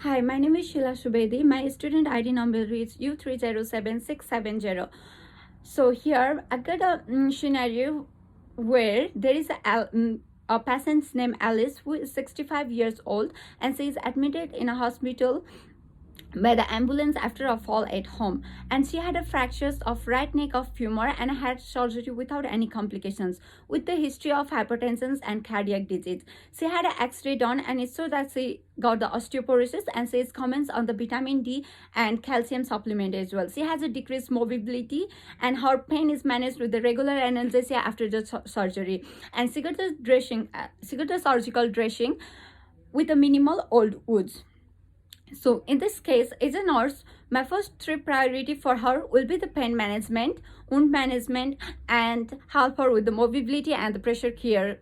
Hi, my name is Sheila Subedi. My student ID number is U307670. So here I got a scenario where there is a patient's name Alice who is 65 years old and she is admitted in a hospital by the ambulance after a fall at home, and she had a fractures of right neck of femur and had surgery without any complications with the history of hypertension and cardiac disease. She had an x-ray done and it showed that she got the osteoporosis, and she is comments on the vitamin D and calcium supplement as well. She has a decreased mobility and her pain is managed with the regular analgesia after the surgery, and she got the surgical dressing with a minimal old woods. So in this case, as a nurse, my first three priority for her will be the pain management, wound management, and help her with the mobility and the pressure care.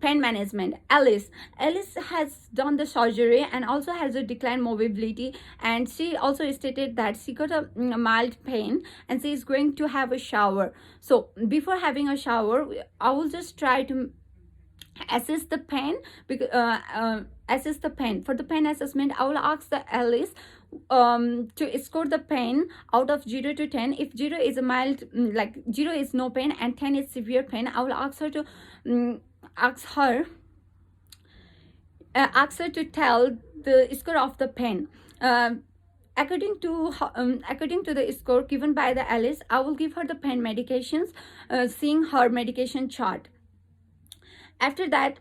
Pain management. Alice has done the surgery and also has a declined mobility, and she also stated that she got a mild pain and she is going to have a shower. So before having a shower, I will just try to assess the pain because assess the pain. For the pain assessment, I will ask the Alice to score the pain out of 0 to 10. If 0 is a mild, like 0 is no pain and 10 is severe pain, I will ask her to ask her to tell the score of the pain. According to the score given by the Alice, I will give her the pain medications, seeing her medication chart. After that,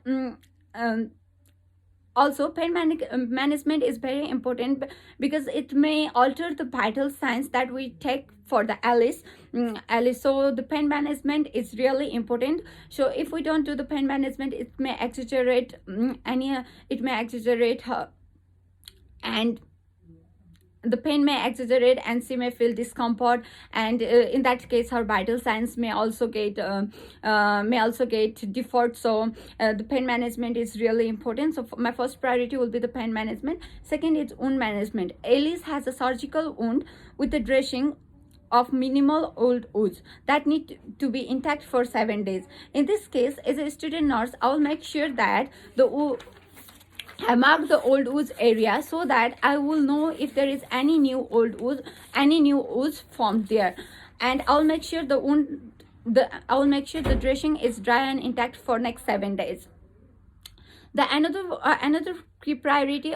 also pain management is very important because it may alter the vital signs that we take for the Alice. So the pain management is really important. So if we don't do the pain management, it may exaggerate her, and the pain may exaggerate and she may feel discomfort, and in that case her vital signs may also get deferred. So the pain management is really important. So my first priority will be the pain management. Second is wound management. Alice has a surgical wound with the dressing of minimal old wounds that need to be intact for 7 days. In this case, as a student nurse, I will make sure that I mark the old woods area so that I will know if there is any new woods formed there, and I'll make sure the dressing is dry and intact for next 7 days. The another key priority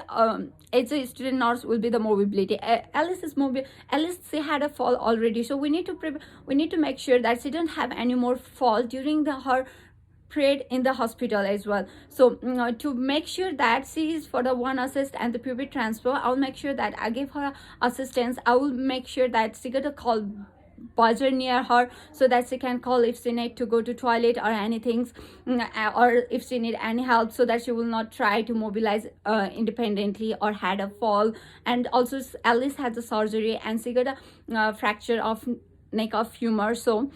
as a student nurse will be the mobility. Alice, she had a fall already, so we need to make sure that she don't have any more fall during her period in the hospital as well. So to make sure that she is for the one assist and the pubic transfer, I will make sure that I give her assistance. I will make sure that she get a call buzzer near her so that she can call if she need to go to toilet or anything, or if she need any help, so that she will not try to mobilize independently or had a fall. And also Alice had a surgery and she got a fracture of neck of femur, so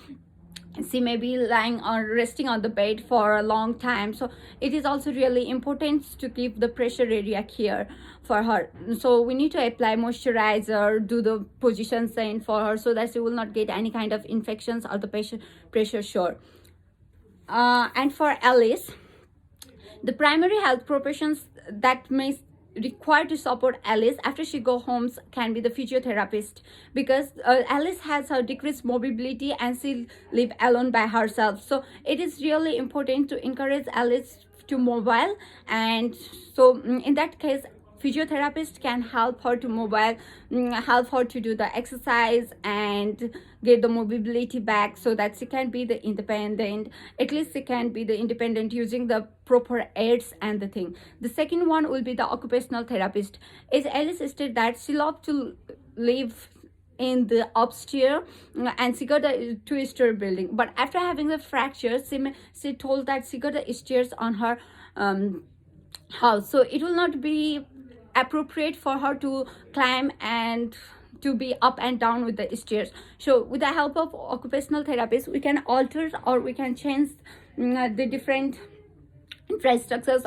she may be lying or resting on the bed for a long time. So it is also really important to keep the pressure area here for her. So we need to apply moisturizer, do the position sign for her so that she will not get any kind of infections or the pressure sore. And for Alice, the primary health professions that may required to support Alice after she go home can be the physiotherapist, because Alice has her decreased mobility and she live alone by herself. So it is really important to encourage Alice to mobile, and so in that case physiotherapist can help her to mobile, help her to do the exercise and get the mobility back so that she can be the independent. At least she can be the independent using the proper aids and the thing. The second one will be the occupational therapist. As Alice stated that she loved to live in the upstairs, and she got a 2-story building, but after having the fracture, she told that she got the stairs on her house, so it will not be appropriate for her to climb and to be up and down with the stairs. So with the help of occupational therapist, we can alter or we can change the different infrastructures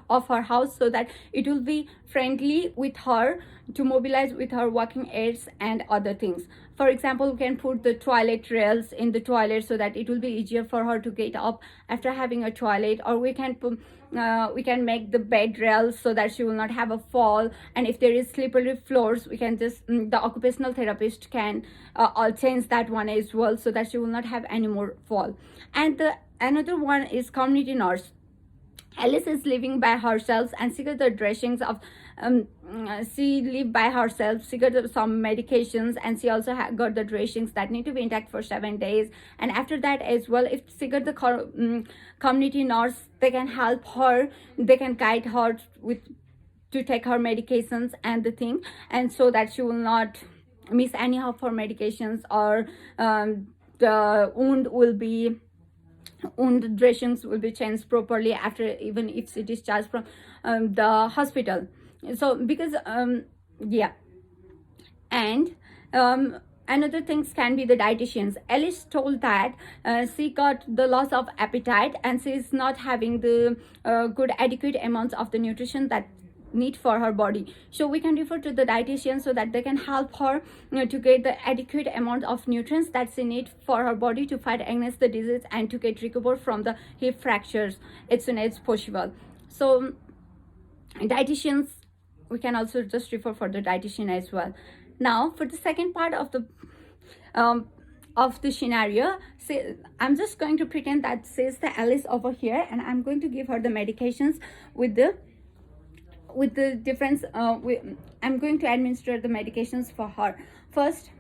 of her house so that it will be friendly with her to mobilize with her walking aids and other things. For example, we can put the toilet rails in the toilet so that it will be easier for her to get up after having a toilet, or we can we can make the bed rails so that she will not have a fall. And if there is slippery floors, we can just the occupational therapist can I'll change that one as well, so that she will not have any more fall. And the another one is community nurse. Alice is living by herself, and she got the dressings of she live by herself. She got some medications, and she also got the dressings that need to be intact for 7 days. And after that as well, if she got the community nurse, they can help her, they can guide her with to take her medications and the thing, and so that she will not miss any of her medications, or the wound dressings will be changed properly after, even if she discharged from the hospital. So because yeah. And another things can be the dietitians. Alice told that she got the loss of appetite, and she is not having the good adequate amounts of the nutrition that need for her body. So we can refer to the dietitian so that they can help her to get the adequate amount of nutrients that she need for her body to fight against the disease and to get recovered from the hip fractures as soon as possible. So dietitians, we can also just refer for the dietitian as well. Now for the second part of the scenario, I'm just going to pretend that says the Alice over here, and I'm going to give her the medications with the difference. I'm going to administer the medications for her. First,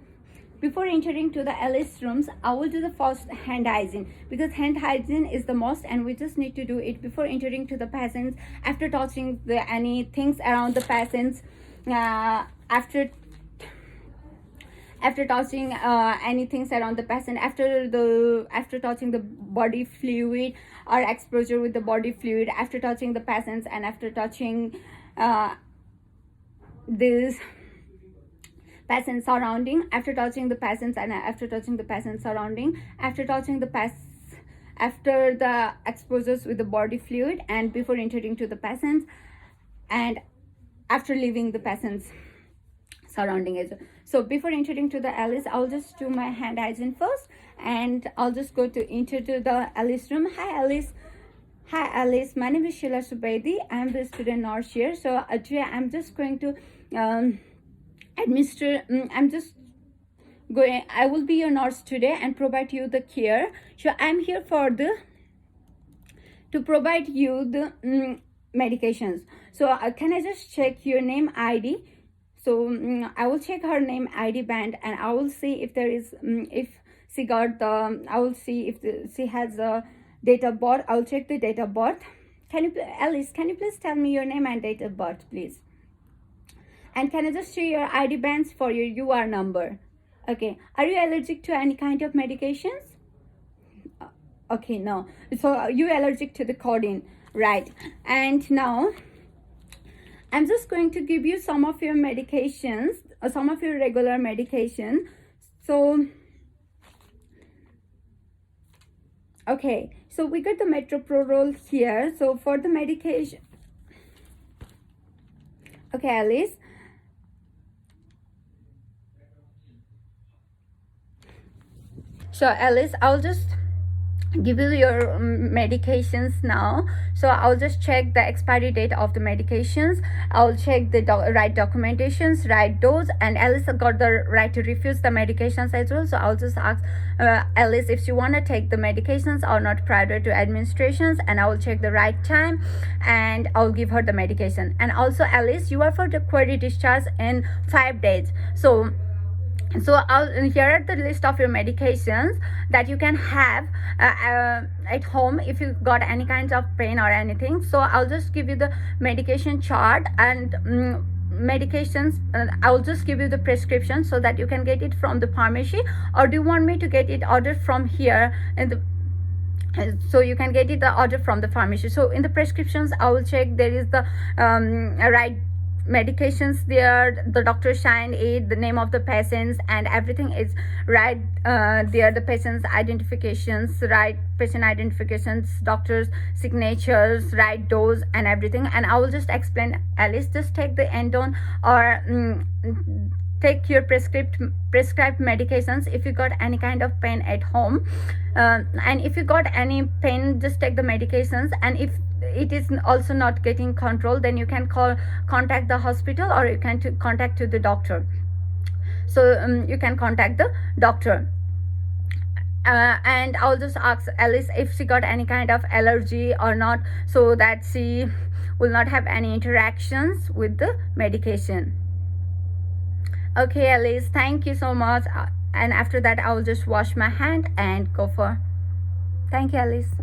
before entering to the Alice rooms, I will do the first hand hygiene, because hand hygiene is the most, and we just need to do it before entering to the patients, after touching any things around the patients, after touching any things around the patient, after touching the body fluid or exposure with the body fluid, after touching the patients, and after touching this patient surrounding, after touching the patients, and after touching the patient surrounding, after touching the after the exposures with the body fluid, and before entering to the patients, and after leaving the patients surrounding as well. So before entering to the Alice, I'll just do my hand hygiene first, and I'll just go to enter to the Alice room. Hi Alice. Hi Alice, my name is Sheila Subedi. I'm the student nurse here. So today I'm just going to administer, I will be your nurse today and provide you the care. So I'm here to provide you the medications. So can I just check your name ID? So I will check her name ID band, and I will see if there is if she got the, I will see if she has a date of birth. I'll check the date of birth. Alice, can you please tell me your name and date of birth, please? And can I just see your ID bands for your UR number? Okay. Are you allergic to any kind of medications? Okay, no. So you allergic to the codeine, right? And now I'm just going to give you some of your medications, some of your regular medication. So okay, so we got the metoprolol here. So for the medication, okay Alice, so Alice, I'll just give you your medications now. So I'll just check the expiry date of the medications. I'll check the right documentations, right dose, and Alice got the right to refuse the medications as well. So I'll just ask Alice if she want to take the medications or not prior to administrations, and I will check the right time, and I'll give her the medication. And also Alice, you are for the query discharge in 5 days. So here are the list of your medications that you can have at home if you got any kind of pain or anything. So I'll just give you the medication chart and medications. I'll just give you the prescription so that you can get it from the pharmacy, or do you want me to get it ordered from here in the, so you can get it the order from the pharmacy. So in the prescriptions, I will check there is the right medications there, the doctor signed it, the name of the patients, and everything is right there, the patient's identifications, right patient identifications, doctor's signatures, right dose, and everything. And I will just explain, Alice, just take the endone or take your prescribed medications if you got any kind of pain at home. And if you got any pain, just take the medications, and if it is also not getting control, then you can contact the hospital, or you can contact to the doctor. So you can contact the doctor. And I'll just ask Alice if she got any kind of allergy or not, so that she will not have any interactions with the medication. Okay, Alice, thank you so much. And after that, I will just wash my hand and go for. Thank you, Alice.